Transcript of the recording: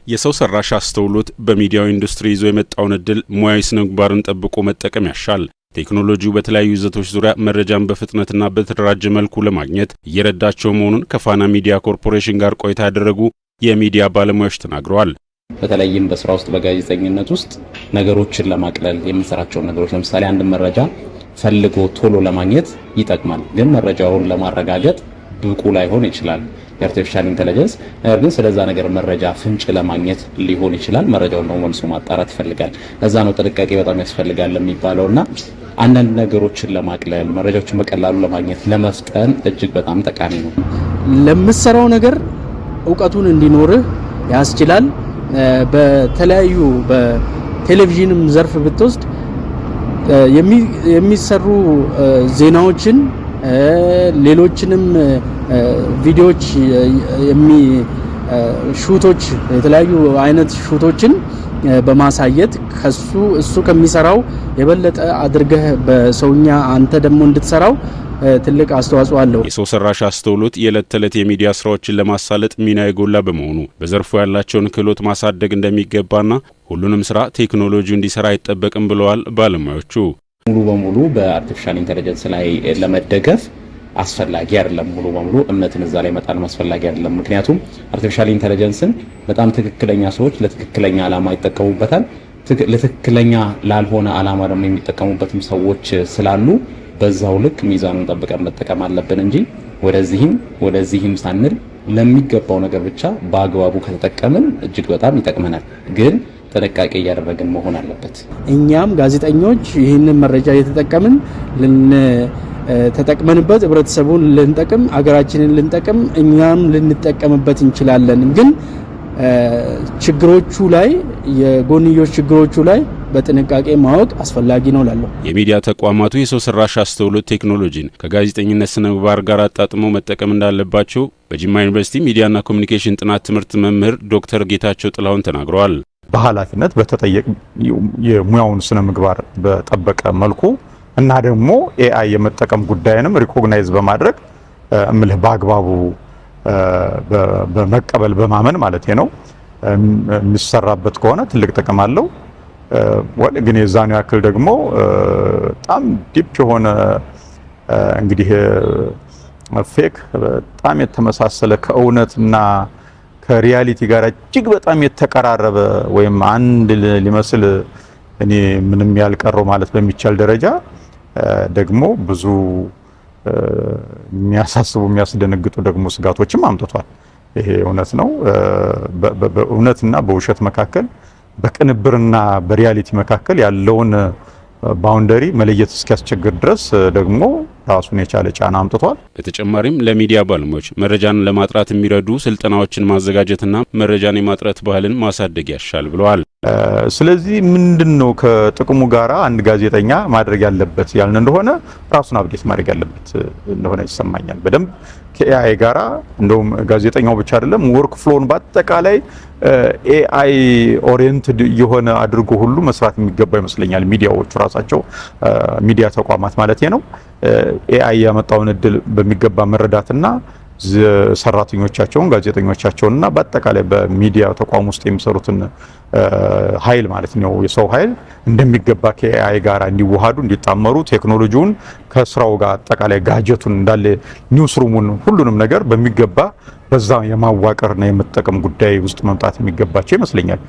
የሰው ሰራሽ አስተውሎት በሚዲያው ኢንዱስትሪ ይዞ የመጣውን እድል ሙያዊ ስነ ምግባርን ጠብቆ መጠቀም ያሻል። ቴክኖሎጂው በተለያዩ ይዘቶች ዙሪያ መረጃን በፍጥነትና በተደራጀ መልኩ ለማግኘት እየረዳቸው መሆኑን ከፋና ሚዲያ ኮርፖሬሽን ጋር ቆይታ ያደረጉ የሚዲያ ባለሙያዎች ተናግረዋል። በተለይም በስራ ውስጥ በጋዜጠኝነት ውስጥ ነገሮችን ለማቅለል የምንሰራቸው ነገሮች ለምሳሌ አንድ መረጃ ፈልጎ ቶሎ ለማግኘት ይጠቅማል፣ ግን መረጃውን ለማረጋገጥ ብቁ ላይሆን ይችላል የአርቲፊሻል ኢንተለጀንስ። ነገር ግን ስለዛ ነገር መረጃ ፍንጭ ለማግኘት ሊሆን ይችላል። መረጃውን ነው መልሶ ማጣራት ይፈልጋል። ለዛ ነው ጥንቃቄ በጣም ያስፈልጋል የሚባለውና አንዳንድ ነገሮችን ለማቅለል መረጃዎችን በቀላሉ ለማግኘት ለመፍጠን እጅግ በጣም ጠቃሚ ነው። ለምትሰራው ነገር ዕውቀቱን እንዲኖርህ ያስችላል። በተለያዩ በቴሌቪዥንም ዘርፍ ብትወስድ የሚሰሩ ዜናዎችን ሌሎችንም ቪዲዮዎች ሹቶች የተለያዩ አይነት ሹቶችን በማሳየት እሱ ከሚሰራው የበለጠ አድርገህ በሰውኛ አንተ ደግሞ እንድትሰራው ትልቅ አስተዋጽኦ አለው። የሰው ሰራሽ አስተውሎት የዕለት ተዕለት የሚዲያ ስራዎችን ለማሳለጥ ሚና የጎላ በመሆኑ በዘርፉ ያላቸውን ክህሎት ማሳደግ እንደሚገባና ሁሉንም ስራ ቴክኖሎጂው እንዲሰራ አይጠበቅም ብለዋል ባለሙያዎቹ። ሙሉ በሙሉ በአርቲፊሻል ኢንተለጀንስ ላይ ለመደገፍ አስፈላጊ አይደለም። ሙሉ በሙሉ እምነትን እዛ ላይ መጣል አስፈላጊ አይደለም። ምክንያቱም አርቲፊሻል ኢንተለጀንስን በጣም ትክክለኛ ሰዎች ለትክክለኛ ዓላማ ይጠቀሙበታል። ለትክክለኛ ላልሆነ ዓላማ ደግሞ የሚጠቀሙበትም ሰዎች ስላሉ በዛው ልክ ሚዛኑን ጠብቀን መጠቀም አለብን እንጂ ወደዚህም ሳንል ለሚገባው ነገር ብቻ በአግባቡ ከተጠቀምን እጅግ በጣም ይጠቅመናል። ግን ጥንቃቄ እያደረግን መሆን አለበት። እኛም ጋዜጠኞች ይህንን መረጃ እየተጠቀምን ተጠቅመንበት ህብረተሰቡን ልንጠቅም አገራችንን ልንጠቅም እኛም ልንጠቀምበት እንችላለን። ግን ችግሮቹ ላይ የጎንዮሽ ችግሮቹ ላይ በጥንቃቄ ማወቅ አስፈላጊ ነው ላለው የሚዲያ ተቋማቱ የሰው ሰራሽ አስተውሎት ቴክኖሎጂን ከጋዜጠኝነት ስነ ምግባር ጋር አጣጥመው መጠቀም እንዳለባቸው በጅማ ዩኒቨርሲቲ ሚዲያና ኮሙኒኬሽን ጥናት ትምህርት መምህር ዶክተር ጌታቸው ጥላሁን ተናግረዋል። በኃላፊነት በተጠየቅ የሙያውን ስነ ምግባር በጠበቀ መልኩ እና ደግሞ ኤአይ የመጠቀም ጉዳይንም ሪኮግናይዝ በማድረግ እምልህ በአግባቡ በመቀበል በማመን ማለት ነው የሚሰራበት ከሆነ ትልቅ ጥቅም አለው። ግን የዛኑ ያክል ደግሞ በጣም ዲፕ የሆነ እንግዲህ ፌክ በጣም የተመሳሰለ ከእውነትና ከሪያሊቲ ጋር እጅግ በጣም የተቀራረበ ወይም አንድ ሊመስል እኔ ምንም ያልቀረው ማለት በሚቻል ደረጃ ደግሞ ብዙ የሚያስደነግጡ ደግሞ ስጋቶችም አምጥቷል። ይሄ እውነት ነው። በእውነትና በውሸት መካከል በቅንብርና በሪያሊቲ መካከል ያለውን ባውንደሪ መለየት እስኪያስቸግር ድረስ ደግሞ ራሱን የቻለ ጫና አምጥቷል። በተጨማሪም ለሚዲያ ባለሙያዎች መረጃን ለማጥራት የሚረዱ ስልጠናዎችን ማዘጋጀትና መረጃን የማጥራት ባህልን ማሳደግ ያሻል ብለዋል። ስለዚህ ምንድነው ከጥቅሙ ጋራ አንድ ጋዜጠኛ ማድረግ ያለበት ያልን እንደሆነ ራሱን አፕዴት ማድረግ ያለበት እንደሆነ ይሰማኛል። በደንብ ከኤአይ ጋራ እንደውም ጋዜጠኛው ብቻ አይደለም ወርክ ፍሎውን በአጠቃላይ ኤአይ ኦሪየንትድ የሆነ አድርጎ ሁሉ መስራት የሚገባ ይመስለኛል። ሚዲያዎቹ ራሳቸው ሚዲያ ተቋማት ማለት ነው ኤአይ ያመጣውን እድል በሚገባ መረዳትና ሰራተኞቻቸውን ጋዜጠኞቻቸውንና በአጠቃላይ በሚዲያ ተቋም ውስጥ የሚሰሩትን ኃይል ማለት ነው የሰው ኃይል እንደሚገባ ከኤአይ ጋር እንዲዋሃዱ እንዲጣመሩ ቴክኖሎጂውን ከስራው ጋር አጠቃላይ ጋጀቱን እንዳለ ኒውስሩሙን ሁሉንም ነገር በሚገባ በዛ የማዋቀርና የመጠቀም ጉዳይ ውስጥ መምጣት የሚገባቸው ይመስለኛል።